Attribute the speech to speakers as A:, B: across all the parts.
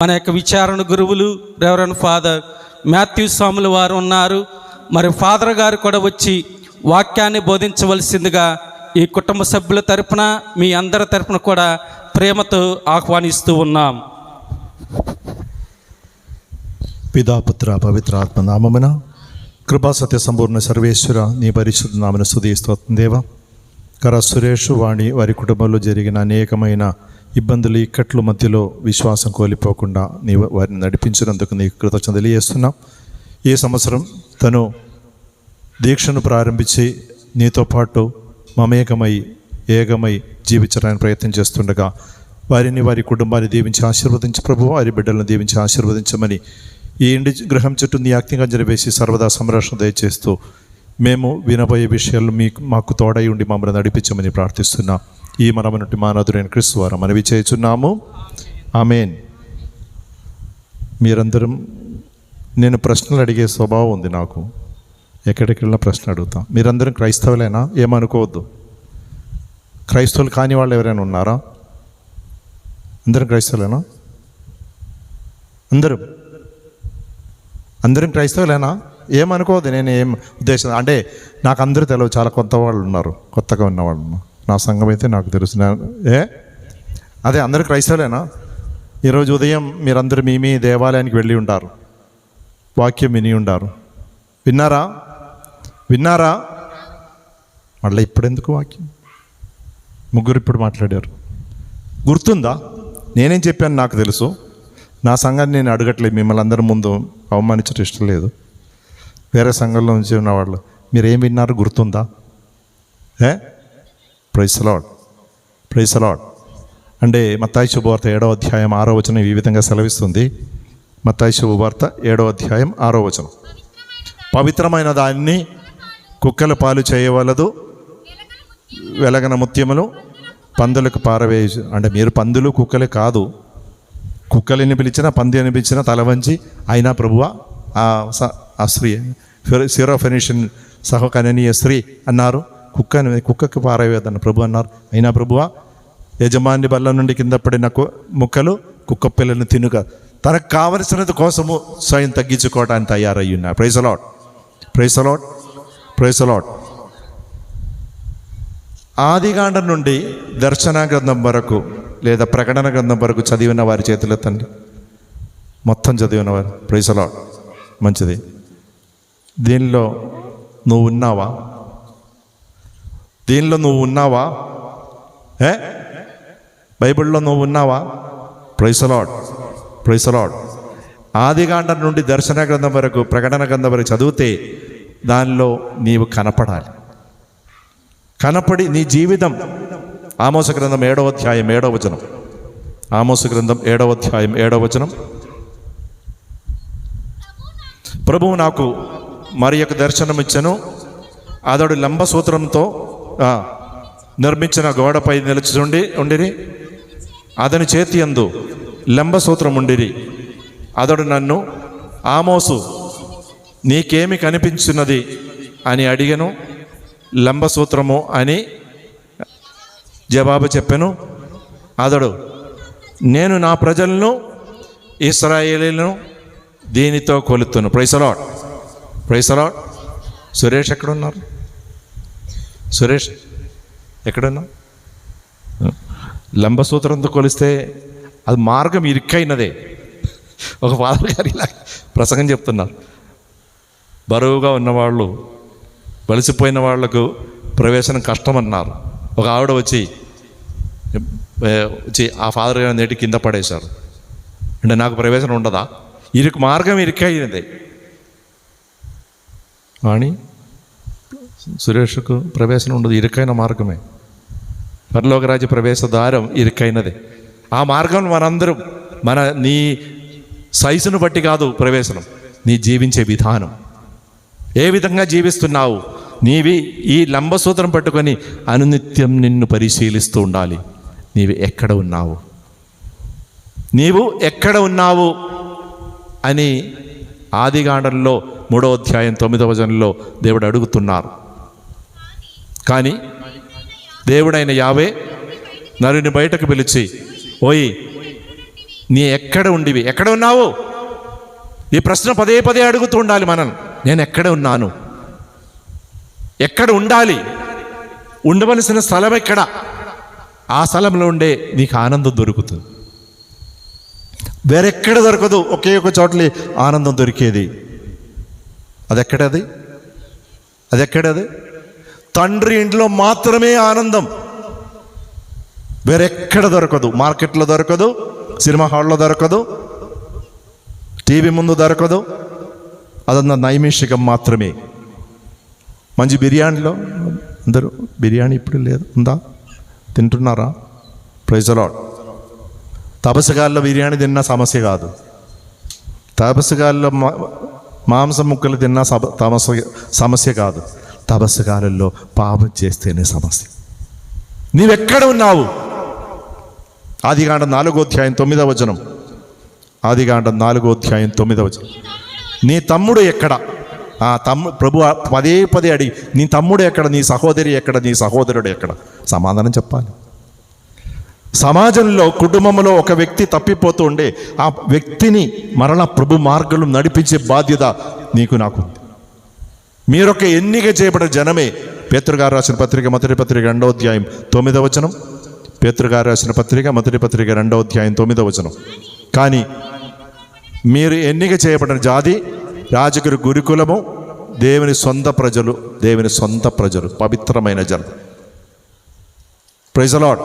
A: మన యొక్క విచారణ గురువులు రెవరెండ్ ఫాదర్ మాథ్యూ సాములు వారు ఉన్నారు. మరి ఫాదర్ గారు కూడా వచ్చి వాక్యాన్ని బోధించవలసిందిగా ఈ కుటుంబ సభ్యుల తరపున మీ అందరి తరపున కూడా ప్రేమతో ఆహ్వానిస్తూ ఉన్నాం.
B: పితాపుత్ర పవిత్రాత్మ నామమున కృపా సత్య సంపూర్ణ సర్వేశ్వర నీ పరిశుద్ధ నామన స్తుతిస్తోత్రం దేవా. సురేష్ వాణి వారి కుటుంబంలో జరిగిన అనేకమైన ఇబ్బందులు ఇక్కట్ల మధ్యలో విశ్వాసం కోల్పోకుండా నీ వారిని నడిపించినందుకు నీకు కృతజ్ఞత తెలియజేస్తున్నాం. ఈ సంవత్సరం తను దీక్షను ప్రారంభించి నీతో పాటు మమేకమై ఏకమై జీవించడానికి ప్రయత్నం చేస్తుండగా వారిని వారి కుటుంబాన్ని దీవించి ఆశీర్వదించి ప్రభువు వారి బిడ్డలను దీవించి ఆశీర్వదించమని ఈ ఇంటి గృహం చుట్టూ నీ అగ్నిగంజలు వేసి సర్వదా సంరక్షణ దయచేస్తూ మేము వినబోయే విషయాలు మాకు తోడై ఉండి మమ్మల్ని నడిపించమని ప్రార్థిస్తున్నాం. ఈ మనమనుంటి మానవుడైన క్రీస్తు ద్వారా మనవి చేయుచున్నాము. ఆమేన్. మీరందరం నేను ప్రశ్నలు అడిగే స్వభావం ఉంది నాకు. ఎక్కడికి వెళ్ళినా ప్రశ్న అడుగుతాం. మీరందరం క్రైస్తవులేనా? ఏమనుకోవద్దు. క్రైస్తవులు కాని వాళ్ళు ఎవరైనా ఉన్నారా? అందరం క్రైస్తవులేనా? అందరం క్రైస్తవులేనా? ఏమనుకోవద్దు. నేను ఏం ఉద్దేశం అంటే నాకు అందరూ తెలియదు, చాలా కొత్త వాళ్ళు ఉన్నారు, కొత్తగా ఉన్నవాళ్ళు. నా సంఘం అయితే నాకు తెలుసు. అదే అందరూ క్రైస్తవులేనా? ఈరోజు ఉదయం మీరందరూ మీ దేవాలయానికి వెళ్ళి ఉంటారు, వాక్యం విని ఉంటారు. విన్నారా? మళ్ళీ ఇప్పుడెందుకు వాక్యం? ముగ్గురు ఇప్పుడు మాట్లాడారు. గుర్తుందా? నేనేం చెప్పాను నాకు తెలుసు. నా సంఘాన్ని నేను అడగట్లేదు, మిమ్మల్ని అందరి ముందు అవమానించడం ఇష్టం లేదు. వేరే సంఘంలో నుంచి ఉన్నవాళ్ళు మీరేం విన్నారు గుర్తుందా? Praise the lord. అంటే మత్తయి శుభవార్త 7వ అధ్యాయం 6వ వచనం ఈ విధంగా సెలవిస్తుంది. మత్తయి శుభవార్త 7వ అధ్యాయం 6వ వచనం, పవిత్రమైన దాన్ని కుక్కల పాలు చేయవలదు, వెలగన ముత్యములు పందులకు పారవేయు. అంటే మీరు పందులు కుక్కలే కాదు. కుక్కలని పిలిచినా పంది అని పిలిచినా తల వంచి అయినా ప్రభువా ఆ స్త్రీ సిరోఫెనిషియన్ సహకననీయ స్త్రీ అన్నారు, కుక్కకి పారవేయదన్న ప్రభు అన్నారు. అయినా ప్రభువా యజమాని బల్ల నుండి కింద పడిన ముక్కలు కుక్క పిల్లలను తినుగా తనకు కావలసినది కోసము స్వయం తగ్గించుకోవడానికి తయారయ్యున్నారు. Praise the lord. ఆదికాండం నుండి దర్శన గ్రంథం వరకు లేదా ప్రకటన గ్రంథం వరకు చదివిన వారి చేతుల తండ్రి మొత్తం చదివిన వారు. Praise the lord. మంచిది. దీనిలో నువ్వు ఉన్నావా? బైబిల్లో నువ్వు ఉన్నావా? Praise the lord. ఆదికాండం నుండి దర్శన గ్రంథం వరకు ప్రకటన గ్రంథం వరకు చదివితే దానిలో నీవు కనపడి నీ జీవితం ఆమోస గ్రంథం 7వ అధ్యాయం 7వ వచనం. ఆమోస గ్రంథం 7వ అధ్యాయం 7వ వచనం, ప్రభువు నాకు మరి యొక్క దర్శనం ఇచ్చెను. అతడు లంబ సూత్రంతో నిర్మించిన గోడపై నిలిచి ఉండిరి. అతని చేతి యందు లంబ సూత్రం ఉండిరి. అతడు నన్ను, ఆమోసు నీకేమి కనిపించినది అని అడిగెను. లంబ సూత్రము అని జవాబు చెప్పెను. అతడు, నేను నా ప్రజలను ఇశ్రాయేలీయులను దీనితో కొలుతును. Praise the Lord. సురేష్ ఎక్కడున్నారు? సురేష్ ఎక్కడున్నా? లంబసూత్రంతో కొలిస్తే అది మార్గం ఇరుక్కైనదే. ఒక ఫాదర్ గారు ఇలా ప్రసంగం చెప్తున్నారు. బరువుగా ఉన్నవాళ్ళు, వలసిపోయిన వాళ్లకు ప్రవేశనం కష్టం అన్నారు. ఒక ఆవిడ వచ్చి ఆ ఫాదర్ గారు నేటి కింద పడేశారు. అంటే నాకు ప్రవేశం ఉండదా? మార్గం ఇరుక్కైనదే అని సురేష్కు ప్రవేశం ఉండదు. ఇరుకైన మార్గమే. పరలోకరాజ్య ప్రవేశ ద్వారం ఇరుకైనదే. ఆ మార్గం మనందరం నీ సైజును బట్టి కాదు ప్రవేశనం, నీ జీవించే విధానం, ఏ విధంగా జీవిస్తున్నావు. నీవి ఈ లంబసూత్రం పట్టుకొని అనునిత్యం నిన్ను పరిశీలిస్తూ ఉండాలి. నీవు ఎక్కడ ఉన్నావు అని ఆదికాండంలో 3వ అధ్యాయం 9వ వచనంలో దేవుడు అడుగుతున్నారు. కానీ దేవుడైన యావే నరుని బయటకు పిలిచి, ఓయి
C: నీ ఎక్కడ ఉండివి? ఎక్కడ ఉన్నావు? ఈ ప్రశ్న పదే పదే అడుగుతూ ఉండాలి మనం. నేను ఎక్కడ ఉన్నాను? ఎక్కడ ఉండాలి? ఉండవలసిన స్థలం ఎక్కడ? ఆ స్థలంలో ఉండే నీకు ఆనందం దొరుకుతుంది. వేరెక్కడ దొరకదు. ఒకే ఒక చోట్ల ఆనందం దొరికేది. అదెక్కడది? తండ్రి ఇంట్లో మాత్రమే ఆనందం. వేరెక్కడ దొరకదు. మార్కెట్లో దొరకదు, సినిమా హాల్లో దొరకదు, టీవీ ముందు దొరకదు. అదన్న నైమిషికం మాత్రమే. మంచి బిర్యానీలో అందరూ బిర్యానీ ఇప్పుడు లేదు, ఉందా? తింటున్నారా? Praise the Lord. తపస్సుగాల్లో బిర్యానీ తిన్నా సమస్య కాదు. తపస్సుగాల్లో మాంసం ముక్కలు తిన్నా సమస్య కాదు. తపస్సుగాలలో పాపం చేస్తేనే సమస్య. నీవెక్కడ ఉన్నావు? ఆదికాండం 4వ అధ్యాయం 9వ వచనం. ఆదికాండం 4వ అధ్యాయం 9వ వచనం. నీ తమ్ముడు ఎక్కడ? ప్రభు పదే పదే అడిగి, నీ తమ్ముడు ఎక్కడ? నీ సహోదరి ఎక్కడ? నీ సహోదరుడు ఎక్కడ? సమాధానం చెప్పాలి. సమాజంలో, కుటుంబంలో ఒక వ్యక్తి తప్పిపోతూ ఉండే ఆ వ్యక్తిని మరలా ప్రభు మార్గంలో నడిపించే బాధ్యత నీకు నాకు. మీరొక ఎన్నిక చేయబడిన జనమే. పేతురుగారు రాసిన పత్రిక మొదటి పత్రిక 2వ అధ్యాయం 9వ వచనం. పేతురుగారు రాసిన పత్రిక మొదటి పత్రిక 2వ అధ్యాయం 9వ వచనం. కానీ మీరు ఎన్నిక చేయబడిన జాతి, రాజగురు గురుకులము, దేవుని సొంత ప్రజలు, పవిత్రమైన జనం. Praise the lord.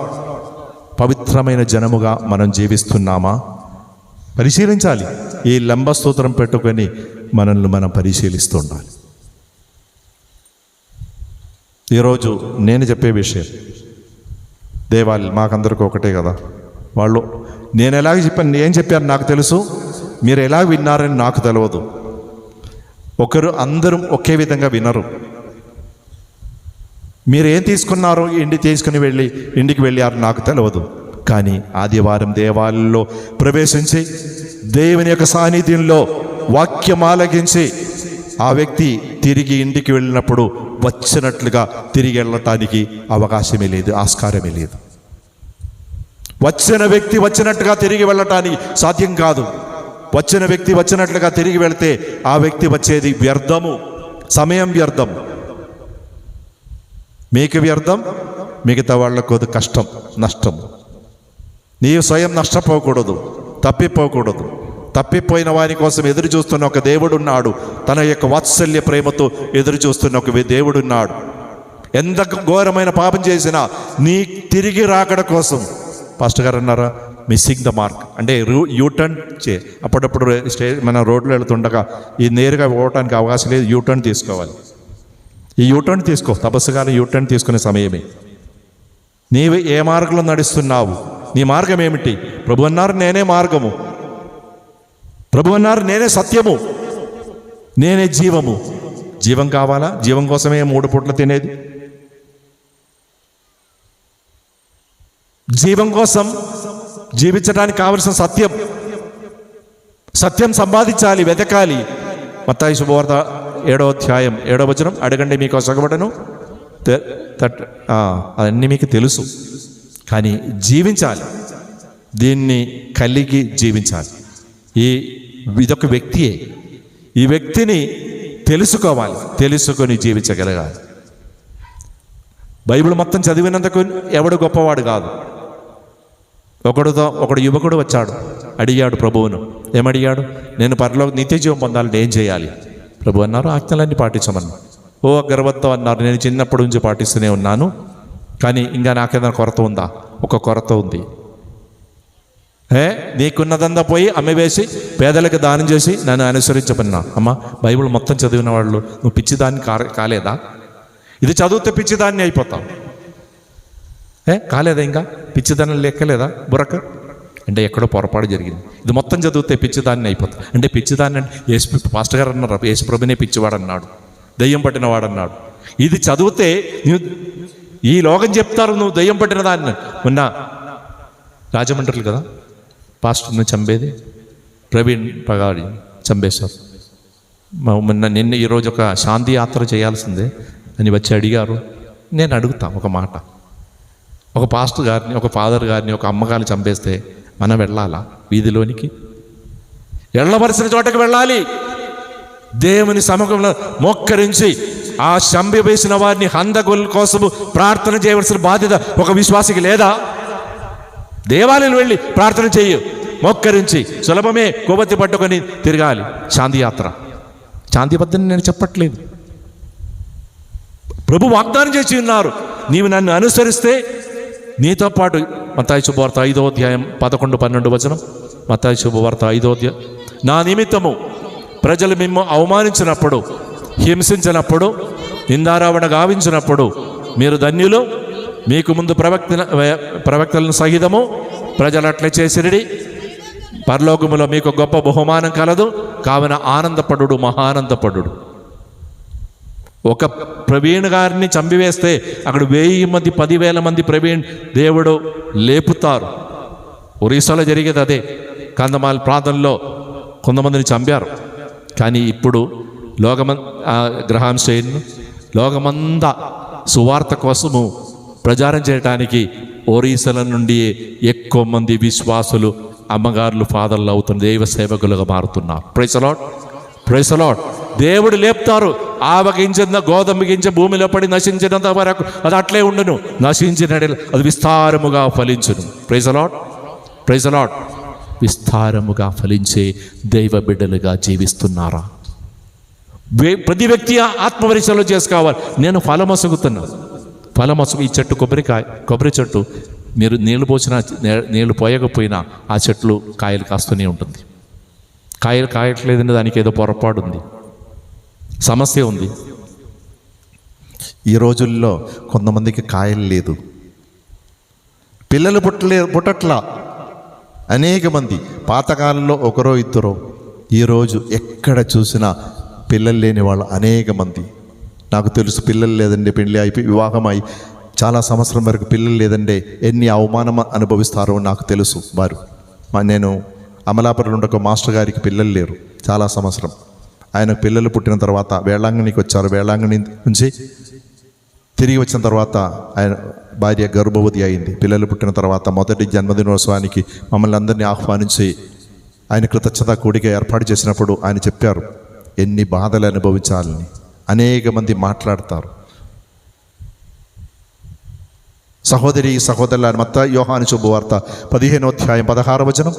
C: పవిత్రమైన జనముగా మనం జీవిస్తున్నామా? పరిశీలించాలి. ఈ లంబస్తోత్రం పెట్టుకొని మనల్ని మనం పరిశీలిస్తూ ఉండాలి. ఈరోజు నేను చెప్పే విషయం, దేవాలయం మాకందరికీ ఒకటే కదా. వాళ్ళు నేను ఎలాగ చెప్పాను, ఏం చెప్పాను నాకు తెలుసు, మీరు ఎలా విన్నారని నాకు తెలియదు. అందరూ ఒకే విధంగా వినరు. మీరు ఏం తీసుకున్నారో ఇంటికి వెళ్ళారు నాకు తెలియదు. కానీ ఆదివారం దేవాలయంలో ప్రవేశించి దేవుని యొక్క సాన్నిధ్యంలో వాక్యం ఆలకించి ఆ వ్యక్తి తిరిగి ఇంటికి వెళ్ళినప్పుడు వచ్చినట్లుగా తిరిగి వెళ్ళటానికి అవకాశమే లేదు, ఆస్కారమే లేదు. వచ్చిన వ్యక్తి వచ్చినట్టుగా తిరిగి వెళ్ళటానికి సాధ్యం కాదు. వచ్చిన వ్యక్తి వచ్చినట్లుగా తిరిగి వెళితే ఆ వ్యక్తి వచ్చేది వ్యర్థము, సమయం వ్యర్థం, మీకు వ్యర్థం, మిగతా వాళ్ళకు కష్టం, నష్టం. నీవు స్వయం నష్టపోకూడదు, తప్పిపోకూడదు. తప్పిపోయిన వారి కోసం ఎదురు చూస్తున్న ఒక దేవుడున్నాడు. తన యొక్క వాత్సల్య ప్రేమతో ఎదురు చూస్తున్న ఒక దేవుడున్నాడు. ఎంత ఘోరమైన పాపం చేసినా నీ తిరిగి రాకడ కోసం. పాస్టర్ గారు అన్నారా, మిస్సింగ్ ద మార్క్ అంటే యూటర్న్ అప్పుడప్పుడు మన రోడ్లో వెళుతుండగా ఈ నేరుగా పోవటానికి అవకాశం లేదు, యూటర్న్ తీసుకోవాలి. ఈ యూటర్న్ తీసుకో. తపస్సుగా యూటర్న్ తీసుకునే సమయమే. నీవు ఏ మార్గంలో నడుస్తున్నావు? నీ మార్గం ఏమిటి? ప్రభు అన్నారు నేనే మార్గము, ప్రభు అన్నారు నేనే సత్యము, నేనే జీవము. జీవం కావాలా? జీవం కోసమే 3 పూట్ల తినేది. జీవం కోసం జీవించడానికి కావలసిన సత్యం సంపాదించాలి, వెతకాలి. మత్తయి శుభవార్త 7వ అధ్యాయం 7వ వచనం. అడగండి మీకు సగబడను. అవన్నీ మీకు తెలుసు, కానీ జీవించాలి. దీన్ని కలిగి జీవించాలి. ఇదొక వ్యక్తియే. ఈ వ్యక్తిని తెలుసుకోవాలి, తెలుసుకొని జీవించగలగాలి. బైబిల్ మొత్తం చదివినందుకు ఎవడు గొప్పవాడు కాదు. ఒకడు యువకుడు వచ్చాడు, అడిగాడు ప్రభువును. ఏమడిగాడు? నేను పరలోక నిత్యజీవం పొందాలని ఏం చేయాలి? ప్రభు అన్నారు ఆజ్ఞలన్నీ పాటించమన్నా. ఓ గర్వంతో అన్నారు, నేను చిన్నప్పటి నుంచి పాటిస్తూనే ఉన్నాను, కానీ ఇంకా నాకేదైనా కొరత ఉందా? ఒక కొరత ఉంది. నీకున్నదంతా పోయి అమ్మివేసి పేదలకు దానం చేసి నన్ను అనుసరించమన్నా. అమ్మ, బైబిల్ మొత్తం చదివిన వాళ్ళు నువ్వు పిచ్చిదాన్ని కాలేదా? ఇది చదివితే పిచ్చిదాన్ని అయిపోతావు. కాలేదా? ఇంకా పిచ్చిదాన్ని లెక్కలేదా బుర్రక? అంటే ఎక్కడో పొరపాటు జరిగింది. ఇది మొత్తం చదివితే పిచ్చిదాన్ని అయిపోతావు. అంటే పిచ్చిదాన్ని అంటే పాస్టర్ గారు అన్నారు, యేసుప్రభునే పిచ్చివాడు అన్నాడు, దయ్యం పట్టినవాడు అన్నాడు. ఇది చదివితే ఈ లోకం చెప్తారు నువ్వు దయ్యం పట్టిన దాన్ని. మొన్న రాజమండ్రులు కదా పాస్టర్ని చంపేది, ప్రవీణ్ పగాడి చంపేశారు. నిన్న ఈరోజు ఒక శాంతి యాత్ర చేయాల్సిందే అని వచ్చి అడిగారు. నేను అడుగుతా ఒక మాట, ఒక పాస్టర్ గారిని, ఒక ఫాదర్ గారిని, ఒక అమ్మగారిని చంపేస్తే మనం వెళ్ళాలా వీధిలోనికి? వెళ్ళవలసిన చోటకి వెళ్ళాలి. దేవుని సముఖంలో మోక్కరించి ఆ శంభి వేసిన వారిని హంతకుల కోసము ప్రార్థన చేయవలసిన బాధ్యత ఒక విశ్వాసికి లేదా? దేవాలయం వెళ్ళి ప్రార్థన చెయ్యి, మోక్కరించి. సులభమే, కొవ్వొత్తి పట్టుకొని తిరగాలి. శాంతియాత్ర, శాంతిబద్ధని నేను చెప్పట్లేదు. ప్రభు వాగ్దానం చేసి ఉన్నారు, నీవు నన్ను అనుసరిస్తే నీతో పాటు. మత్తయి శుభవార్త 5వ అధ్యాయం 11-12 వచనం. మత్తయి శుభవార్త 5వ అధ్యాయం. నా నిమిత్తము ప్రజలు మిమ్ము అవమానించినప్పుడు, హింసించినప్పుడు, నిందారావణ గావించినప్పుడు మీరు ధన్యులు. మీకు ముందు ప్రవక్తలను సహితము ప్రజలు అట్లే చేసిరిడి. పరలోకములో మీకు గొప్ప బహుమానం కలదు. కావున ఆనందపడు, మహానందపడు. ఒక ప్రవీణ్ గారిని చంపివేస్తే అక్కడ 1000 మంది 10,000 మంది ప్రవీణ్ దేవుడు లేపుతారు. ఒరిస్సాలో జరిగేది అదే. కందమాల ప్రాంతంలో కొంతమందిని చంపారు. కానీ ఇప్పుడు గ్రహాం స్టెయిన్ లోకమంతా సువార్త కోసము ప్రచారం చేయడానికి ఒరిస్సాల నుండి ఎక్కువ మంది విశ్వాసులు అమ్మగారులు, ఫాదర్లు అవుతున్న దైవ సేవకులుగా మారుతున్నారు. Praise the lord, praise the lord. దేవుడు లేపుతారు. ఆవగించిన గోధుమ గింజ భూమిలో పడి నశించినంత వరకు అది అట్లే ఉండును, నశించిన అది విస్తారముగా ఫలించును. Praise the lord, praise the Lord. విస్తారముగా ఫలించే దైవ బిడ్డలుగా జీవిస్తున్నారా? ప్రతి వ్యక్తి ఆత్మపరిచయం చేసుకోవాలి. నేను ఫలమొసుగుతున్నాను. ఫలమొసుగు. ఈ చెట్టు కొబ్బరి చెట్టు, మీరు నీళ్లు పోసినా నీళ్లు పోయకపోయినా ఆ చెట్లు కాయలు కాస్తూనే ఉంటుంది. కాయలు కాయట్లేదని దానికి ఏదో పొరపాటు ఉంది, సమస్య ఉంది.
B: ఈ రోజుల్లో కొంతమందికి కాయలు లేదు, పిల్లలు పుట్టట్లా. అనేక మంది పాతకాలంలో ఒకరో ఇద్దరో, ఈరోజు ఎక్కడ చూసినా పిల్లలు లేని వాళ్ళు అనేక మంది. నాకు తెలుసు, పిల్లలు లేదండి, పెళ్ళి అయిపోయి వివాహమై చాలా సంవత్సరం వరకు పిల్లలు లేదంటే ఎన్ని అవమానం అనుభవిస్తారో నాకు తెలుసు. వారు నేను అమలాపురంలో ఉండే ఒక మాస్టర్ గారికి పిల్లలు లేరు చాలా సంవత్సరం. ఆయన పిల్లలు పుట్టిన తర్వాత వేళాంగణికి వచ్చారు. వేళాంగణి నుంచి తిరిగి వచ్చిన తర్వాత ఆయన భార్య గర్భవతి అయింది. పిల్లలు పుట్టిన తర్వాత మొదటి జన్మదినోత్సవానికి మమ్మల్ని అందరినీ ఆహ్వానించి ఆయన కృతజ్ఞత కూడిక ఏర్పాటు చేసినప్పుడు ఆయన చెప్పారు, ఎన్ని బాధలు అనుభవించాలని. అనేక మంది మాట్లాడతారు. సహోదరి సహోదరుల మత్తయి యోహాను శుభవార్త 15వ అధ్యాయం 16వ వచనం.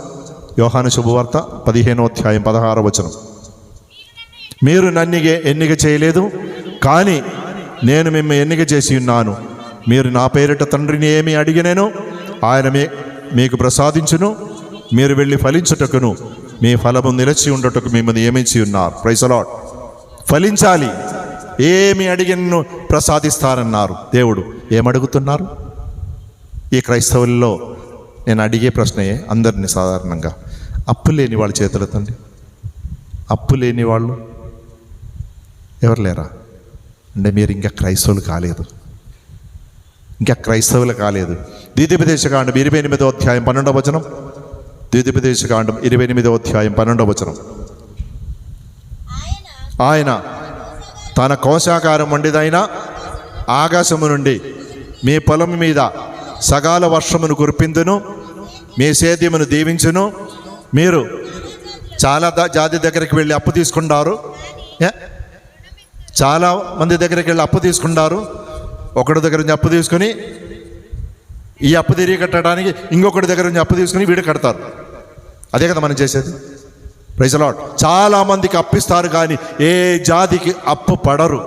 B: యోహాను శుభవార్త 15వ అధ్యాయం 16వ వచనం. మీరు నన్ను ఎన్నిక చేయలేదు, కానీ నేను మిమ్మల్ని ఎన్నిక చేసి ఉన్నాను. మీరు నా పేరిట తండ్రిని ఏమి అడిగినేను ఆయన మీకు ప్రసాదించును. మీరు వెళ్ళి ఫలించుటకును మీ ఫలము నిలిచి ఉండటకు మిమ్మల్ని నియమించి ఉన్నారు. Praise the lord. ఫలించాలి. ఏమి అడిగినను ప్రసాదిస్తారన్నారు దేవుడు. ఏమడుగుతున్నారు? ఈ క్రైస్తవుల్లో నేను అడిగే ప్రశ్నయే అందరినీ సాధారణంగా, అప్పు లేని వాళ్ళ చేతులెత్తండి. అప్పు లేని వాళ్ళు ఎవరు లేరా? అంటే మీరు ఇంకా క్రైస్తవులు కాలేదు, ఇంకా క్రైస్తవులు కాలేదు. ద్వితీయోపదేశకాండం 28వ అధ్యాయం 12వ వచనం. ద్వితీయోపదేశకాండం 28వ అధ్యాయం 12వ వచనం. ఆయన తన కోశాకారం వండిదైన ఆకాశము నుండి మీ పొలం మీద సకాల వర్షమును కురిపిందును, మీ సేద్యమును దీవించును. మీరు చాలా జాతి దగ్గరికి వెళ్ళి అప్పు తీసుకుంటారు. చాలా మంది దగ్గరికి వెళ్ళి అప్పు తీసుకుంటారు. ఒకటి దగ్గర నుంచి అప్పు తీసుకుని ఈ అప్పు తిరిగి కట్టడానికి ఇంకొకటి దగ్గర నుంచి అప్పు తీసుకుని వీడు కడతారు. అదే కదా మనం చేసేది. Praise the lord. చాలామందికి అప్పిస్తారు కానీ ఏ జాతికి అప్పు పడరు.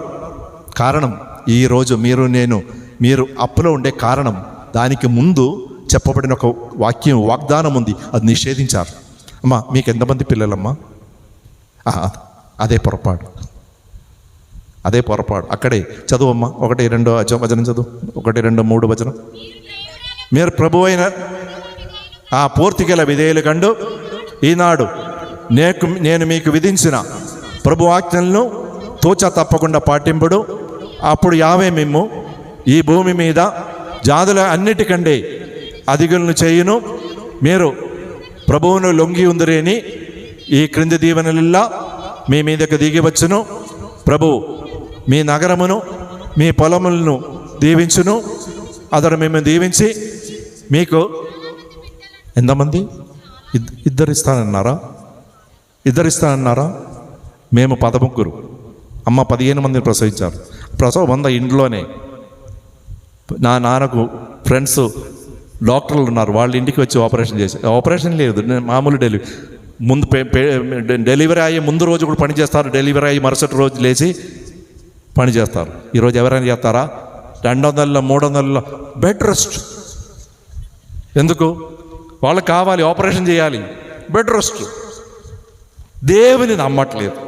B: కారణం, ఈరోజు మీరు అప్పులో ఉండే కారణం, దానికి ముందు చెప్పబడిన ఒక వాగ్దానం ఉంది, అది నిషేధించారు. అమ్మా మీకు ఎంతమంది పిల్లలమ్మా? అదే పొరపాటు, అదే పొరపాటు. అక్కడే చదువమ్మా, 1, 2 వచనం చదువు. 1, 2, 3 వచనం. మీరు ప్రభు అయిన ఆ పూర్తిగల విధేయులు కండు ఈనాడు నేను మీకు విధించిన ప్రభు ఆజ్ఞలను తూచ తప్పకుండా పాటింపుడు. అప్పుడు యావే మిమ్ము ఈ భూమి మీద జాతుల అన్నిటికంటే అధికులను చేయును. మీరు ప్రభువును లొంగి ఉందిరేని ఈ క్రింది దీవెనలల్లా మీ మీదకు దిగి వచ్చును. ప్రభు మీ నగరమును మీ పొలములను దీవించును. అతడు మిమ్మల్ని దీవించి మీకు ఎంతమంది
C: ఇద్దరు ఇస్తానన్నారా? మేము 13, అమ్మ 15 మందిని ప్రసవించారు. ప్రసవం 100 ఇంట్లోనే. నా నాన్నకు ఫ్రెండ్స్ డాక్టర్లు ఉన్నారు, వాళ్ళ ఇంటికి వచ్చి ఆపరేషన్ చేసి, ఆపరేషన్ లేదు, మామూలు డెలివరీ. ముందు డెలివరీ అయ్యి ముందు రోజు కూడా పని చేస్తారు, డెలివరీ అయ్యి మరుసటి రోజు లేచి పని చేస్తారు. ఈరోజు ఎవరైనా చేస్తారా? 200, 300 బెడ్ రెస్ట్. ఎందుకు? వాళ్ళకి కావాలి, ఆపరేషన్ చేయాలి, బెడ్ రెస్ట్. దేవుని నమ్మట్లేదు,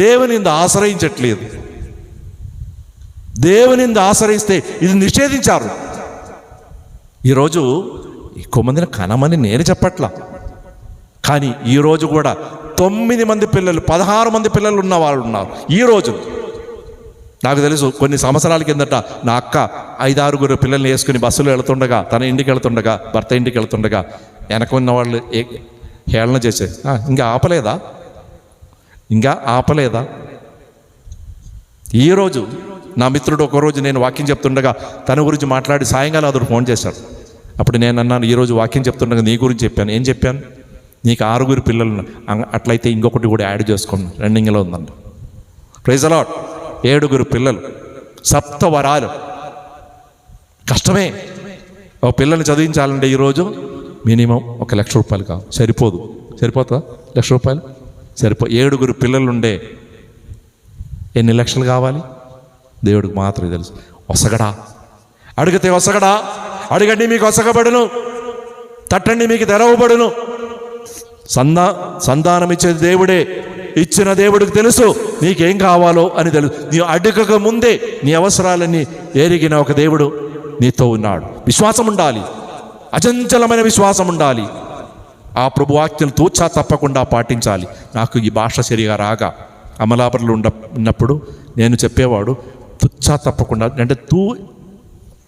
C: దేవుని ఆశ్రయించట్లేదు. దేవుని ఆశ్రయిస్తే ఇది నిషేధించారు. ఈరోజు ఎక్కువ మందిని కనమని నేను చెప్పట్లా, కానీ ఈరోజు కూడా 9 మంది పిల్లలు, 16 మంది పిల్లలు ఉన్న వాళ్ళు ఉన్నారు. ఈరోజు నాకు తెలుసు, కొన్ని సంవత్సరాల కిందట నా అక్క 5-6 పిల్లల్ని వేసుకుని బస్సులో వెళుతుండగా, తన ఇంటికి వెళుతుండగా, భర్త ఇంటికి వెళుతుండగా వెనక ఉన్న వాళ్ళు హేళన చేసే, ఇంకా ఆపలేదా? ఈరోజు నా మిత్రుడు ఒకరోజు నేను వాక్యం చెప్తుండగా తన గురించి మాట్లాడి సాయంకాలం అతడు ఫోన్ చేశాడు. అప్పుడు నేను అన్నాను, ఈరోజు వాక్యం చెప్తుండగా నీ గురించి చెప్పాను. ఏం చెప్పాను? నీకు 6 పిల్లలు, అట్లయితే ఇంకొకటి కూడా యాడ్ చేసుకోండి, రన్నింగ్లో ఉందండి. Praise the lord. 7 పిల్లలు, 7 వరాలు. కష్టమే. ఒక పిల్లల్ని చదివించాలంటే ఈరోజు మినిమం 1 లక్ష రూపాయలు కావాలి. సరిపోతుందా? 1 లక్ష రూపాయలు 7 పిల్లలుండే ఎన్ని లక్షలు కావాలి? దేవుడికి మాత్రమే తెలుసు. ఒసగడా? అడిగితే ఒసగడా? అడగండి మీకు ఒసగబడును, తట్టండి మీకు తెరవబడును. సంతానం ఇచ్చేది దేవుడే. ఇచ్చిన దేవుడికి తెలుసు నీకేం కావాలో అని తెలుసు. నీ అడగక ముందే నీ అవసరాలన్నీ ఎరిగిన ఒక దేవుడు నీతో ఉన్నాడు. విశ్వాసం ఉండాలి, అచంచలమైన విశ్వాసం ఉండాలి. ఆ ప్రభు వాక్యాలు తూచా తప్పకుండా పాటించాలి. నాకు ఈ భాష సరిగా రాగా అమలాపురంలో ఉన్నప్పుడు నేను చెప్పేవాడు, తుచ్చా తప్పకుండా అంటే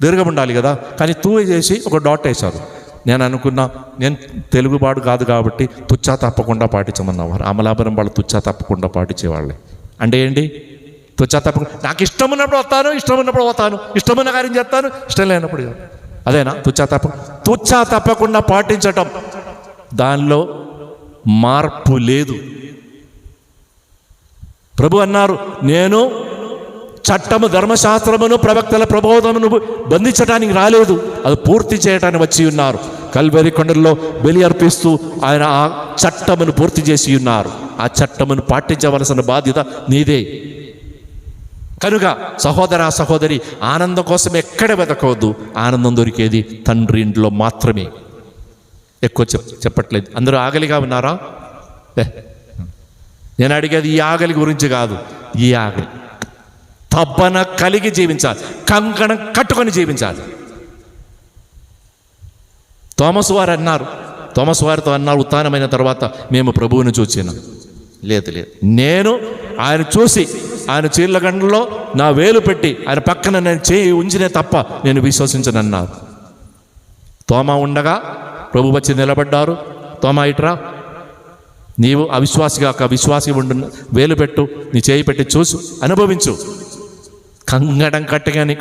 C: దీర్ఘం ఉండాలి కదా, కానీ తూ చేసి ఒక డాట్ వేశారు. నేను అనుకున్నా, నేను తెలుగుబాడు కాదు కాబట్టి తుచ్చా తప్పకుండా పాటించమన్నవారు. అమలాపురం వాళ్ళు తుచ్చా తప్పకుండా పాటించేవాళ్ళే. అంటే ఏంటి? తుచ్చా తప్పకుండా, నాకు ఇష్టం ఉన్నప్పుడు వస్తాను, ఇష్టం ఉన్నప్పుడు పోతాను, ఇష్టమైన కార్యం చేస్తాను, ఇష్టం లేనప్పుడు. అదేనా తుచ్చా తప్పకుండా పాటించటం? దానిలో మార్పు లేదు. ప్రభు అన్నారు, నేను చట్టము, ధర్మశాస్త్రమును, ప్రవక్తల ప్రబోధమును బంధించడానికి రాలేదు, అది పూర్తి చేయటానికి వచ్చి ఉన్నారు. కల్వరి కొండల్లో బలి అర్పిస్తూ ఆయన ఆ చట్టమును పూర్తి చేసి ఉన్నారు. ఆ చట్టమును పాటించవలసిన బాధ్యత నీదే. కనుక సహోదర సహోదరి, ఆనందం కోసం ఎక్కడ వెతకవద్దు. ఆనందం దొరికేది తండ్రి ఇంట్లో మాత్రమే. ఎక్కువ చెప్పట్లేదు. అందరూ ఆకలిగా ఉన్నారా? నేను అడిగేది ఈ ఆకలి గురించి కాదు. ఈ ఆకలి తప్పన కలిగి జీవించాలి, కంకణం కట్టుకొని జీవించాలి. తోమసు వారితో అన్నారు ఉత్థానమైన తర్వాత, మేము ప్రభువుని చూచినాం. లేదు, నేను ఆయన చూసి ఆయన చీళ్ళగండలో నా వేలు పెట్టి ఆయన పక్కన నేను చేయి ఉంచినే తప్ప నేను విశ్వసించనన్నారు. తోమ ఉండగా ప్రభు వచ్చి నిలబడ్డారు. తోమ ఇట్రా, నీవు అవిశ్వాసిగా విశ్వాసి ఉండు, వేలు పెట్టు, నీ చేయి పెట్టి చూసు, అనుభవించు. కంగడం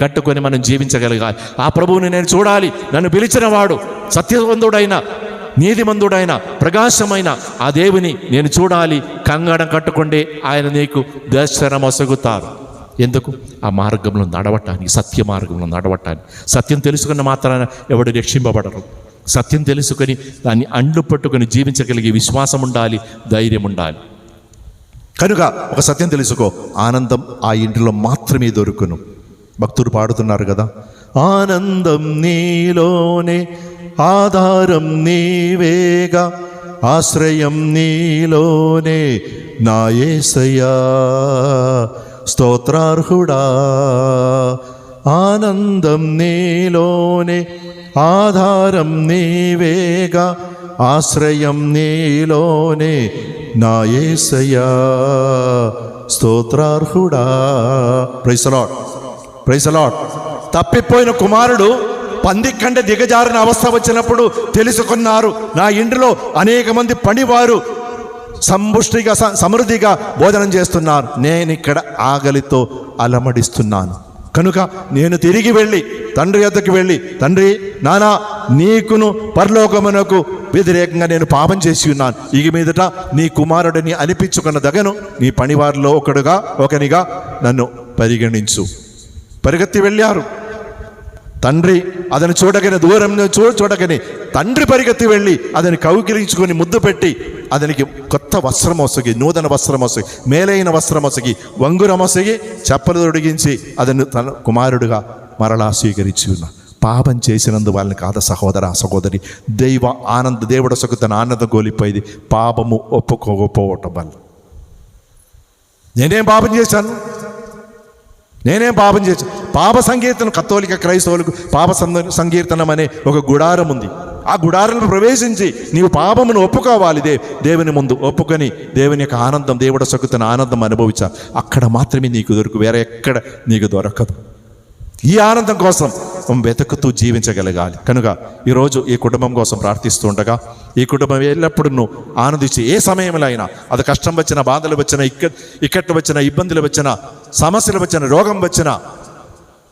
C: కట్టుకొని మనం జీవించగలగాలి. ఆ ప్రభువుని నేను చూడాలి. నన్ను పిలిచిన వాడు సత్యవంతుడైన, నీతిమంతుడైన, ప్రకాశమైన ఆ దేవుని నేను చూడాలి. కంగడం కట్టుకుంటే ఆయన నీకు దర్శనమొసగుతారు. ఎందుకు? ఆ మార్గంలో నడవటానికి, సత్య మార్గంలో నడవటానికి. సత్యం తెలుసుకున్న మాత్రాన ఎవడు రక్షింపబడరు. సత్యం తెలుసుకొని దాన్ని అండ్లు పట్టుకొని జీవించగలిగే విశ్వాసం ఉండాలి, ధైర్యం ఉండాలి. కనుక ఒక సత్యం తెలుసుకో, ఆనందం ఆ ఇంటిలో మాత్రమే దొరుకును. భక్తులు పాడుతున్నారు కదా, ఆనందం నీలోనే, ఆధారం నీవేగా, ఆశ్రయం నీలోనే నా యేసయ్యా, స్తోత్రార్హుడా. ఆనందం నీలోనే, ఆధారం నీవేగా, ఆశ్రయం నీలోనే నా యేసయ్యా, స్తోత్రార్హుడా. Praise the lord, praise the Lord. తప్పిపోయిన కుమారుడు పంది కంటే దిగజారిన అవస్థ వచ్చినప్పుడు తెలుసుకున్నారు, నా ఇంటిలో అనేక మంది పనివారు సంపుష్టిగా సమృద్ధిగా భోజనం చేస్తున్నారు, నేను ఇక్కడ ఆకలితో అలమడిస్తున్నాను. కనుక నేను తిరిగి వెళ్ళి తండ్రి యొద్దకు వెళ్ళి, తండ్రి, నానా, నీకును పరలోకమునకు వ్యతిరేకంగా నేను పాపం చేసి ఉన్నాను, ఇక మీదట నీ కుమారుడిని అనిపించుకున్న దగను నీ పనివారిలో ఒకనిగా నన్ను పరిగణించు. పరిగెత్తి వెళ్ళారు. తండ్రి అతను చూడగానే, దూరం చూడగానే తండ్రి పరిగెత్తి వెళ్ళి అతని కౌగిలించుకొని ముద్దు పెట్టి అతనికి కొత్త వస్త్రం ఒసగి, నూతన వస్త్రం ఒసగి, మేలైన వస్త్రం ఒసగి, వంగురం ఒసగి, చెప్పలు తొడిగించి అతను తన కుమారుడుగా మరలా స్వీకరించి ఉన్నా. పాపం చేసినందు వాళ్ళని కాదు సహోదర సహోదరి, దేవుడు సొక్కు తన ఆనందం కోల్పోయేది పాపము ఒప్పుకోకపోవటం వల్ల. నేనేం పాపం చేశాను? పాప సంకీర్తనం కత్తోలిక క్రైస్తవులకు పాప సంకీర్తనం అనే ఒక గుడారం ఉంది. ఆ గుడారంలో ప్రవేశించి నీవు పాపమును ఒప్పుకోవాలి. దేవుని ముందు ఒప్పుకొని దేవుని యొక్క ఆనందం, దేవుడు సొక్కుతున్న ఆనందం అనుభవించాలి. అక్కడ మాత్రమే నీకు దొరుకు, వేరే ఎక్కడ నీకు దొరకదు. ఈ ఆనందం కోసం వెతుకుతూ జీవించగలగాలి. కనుక ఈరోజు ఈ కుటుంబం కోసం ప్రార్థిస్తూ ఉండగా, ఈ కుటుంబం ఎల్లప్పుడూ నువ్వు ఆనందించి, ఏ సమయంలో అయినా అది కష్టం వచ్చిన, బాధలు వచ్చిన, ఇక్కట్లు వచ్చిన, ఇబ్బందులు వచ్చిన, సమస్యలు వచ్చిన, రోగం వచ్చిన,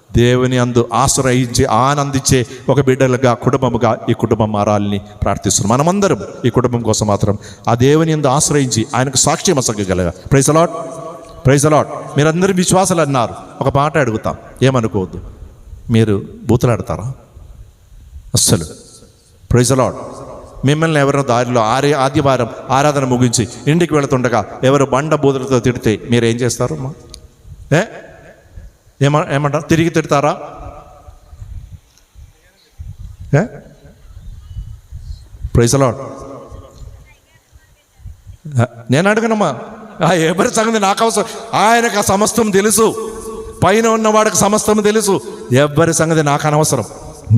C: దేవుని అందు ఆశ్రయించి ఆనందించే ఒక బిడ్డలుగా, కుటుంబముగా ఈ కుటుంబం మారాలని ప్రార్థిస్తున్నాం. మనమందరం ఈ కుటుంబం కోసం మాత్రం ఆ దేవుని అందు ఆశ్రయించి ఆయనకు సాక్ష్యం అసగగలగా. Praise the lord, praise the Lord. మీరందరూ విశ్వాసాలు అన్నారు. ఒక మాట అడుగుతాం, ఏమనుకోవద్దు. మీరు బూతులాడతారా? అస్సలు. Praise the lord. మిమ్మల్ని ఎవరైనా దారిలో ఆదివారం ఆరాధన ముగించి ఇంటికి వెళుతుండగా ఎవరు బండ బూతులతో తిడితే మీరు ఏం చేస్తారు? ఏమంటారు? తిరిగి తిడతారా? Praise the lord. నేను అడగనమ్మా, ఎవరి సంగతి నాకు అవసరం. ఆయనకు ఆ సమస్తం తెలుసు, పైన ఉన్నవాడికి సమస్తం తెలుసు. ఎవరి సంగతి నాకు అనవసరం.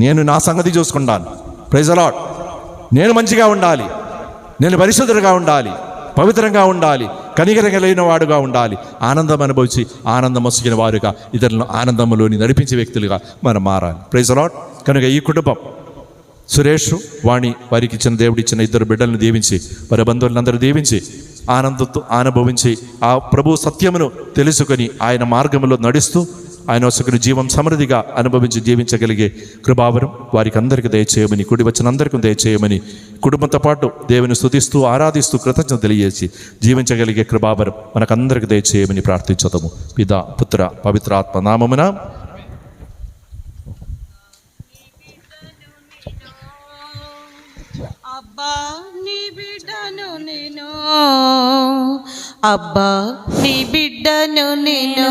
C: నేను నా సంగతి చూసుకుంటాను. Praise the lord. నేను మంచిగా ఉండాలి, నేను పరిశుద్ధుడిగా ఉండాలి, పవిత్రంగా ఉండాలి, కనికరం కలిగిన వాడుగా ఉండాలి, ఆనందం అనుభవించి ఆనందం వసిగిన వారుగా ఇతరులను ఆనందంలోని నడిపించే వ్యక్తులుగా మనం మారాలి. Praise the lord. కనుక ఈ కుటుంబం సురేష్, వాణి, వారికి ఇచ్చిన దేవుడిచ్చిన ఇద్దరు బిడ్డలను దీవించి, వారి బంధువులందరూ దీవించి ఆనందంతో అనుభవించి ఆ ప్రభు సత్యమును తెలుసుకొని ఆయన మార్గంలో నడుస్తూ ఆయన వసకుని జీవం సమృద్ధిగా అనుభవించి జీవించగలిగే కృపావరం వారికి అందరికీ దయచేయమని, కూడి వచ్చిన అందరికీ దయచేయమని, కుటుంబంతో పాటు దేవుని స్తుతిస్తూ ఆరాధిస్తూ కృతజ్ఞత తెలియజేసి జీవించగలిగే కృపావరం మనకందరికీ దయచేయమని ప్రార్థించుదాము. పితా, పుత్ర, పవిత్రాత్మ నామమున.
D: అబ్బా నీ బిడ్డను నేను, అబ్బా నీ బిడ్డను నేను,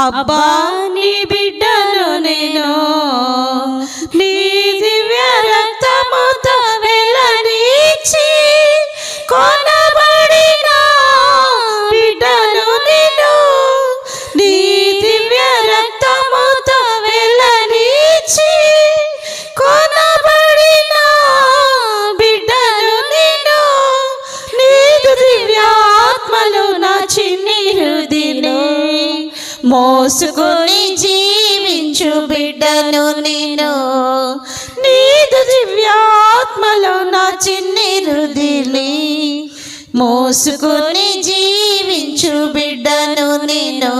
D: అబ్బా నీ బిడ్డను నేను, నీ దివ్య రక్తముతో వెల్లడిచి కొనబడిన బిడ్డను నేను, నీ దివ్య రక్తముతో వెల్లడిచి కొనబడిన బిడ్డను నేను, నీదు దివ్యాత్మలు నా చిన్ని హృదిని మోసుకొని జీవించు బిడ్డను నేను, నీదు దివ్యాత్మలు నా చిన్ని హృదిని మోసుకొని జీవించు బిడ్డను నేను.